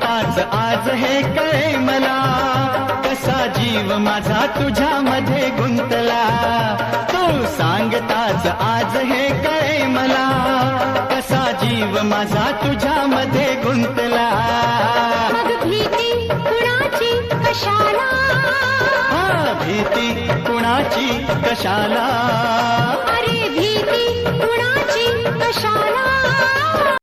सांगताच आज हे कळे मला, कसा जीव माझा तुझ्यामध्ये गुंतला. तू सांगताच आज हे कळे मला, कसा जीव माझा तुझ्यामध्ये गुंतला. मग भीती कुणाची कशाला, भीती कुणाची कशाला, अरे भीती कुणाची कशाला.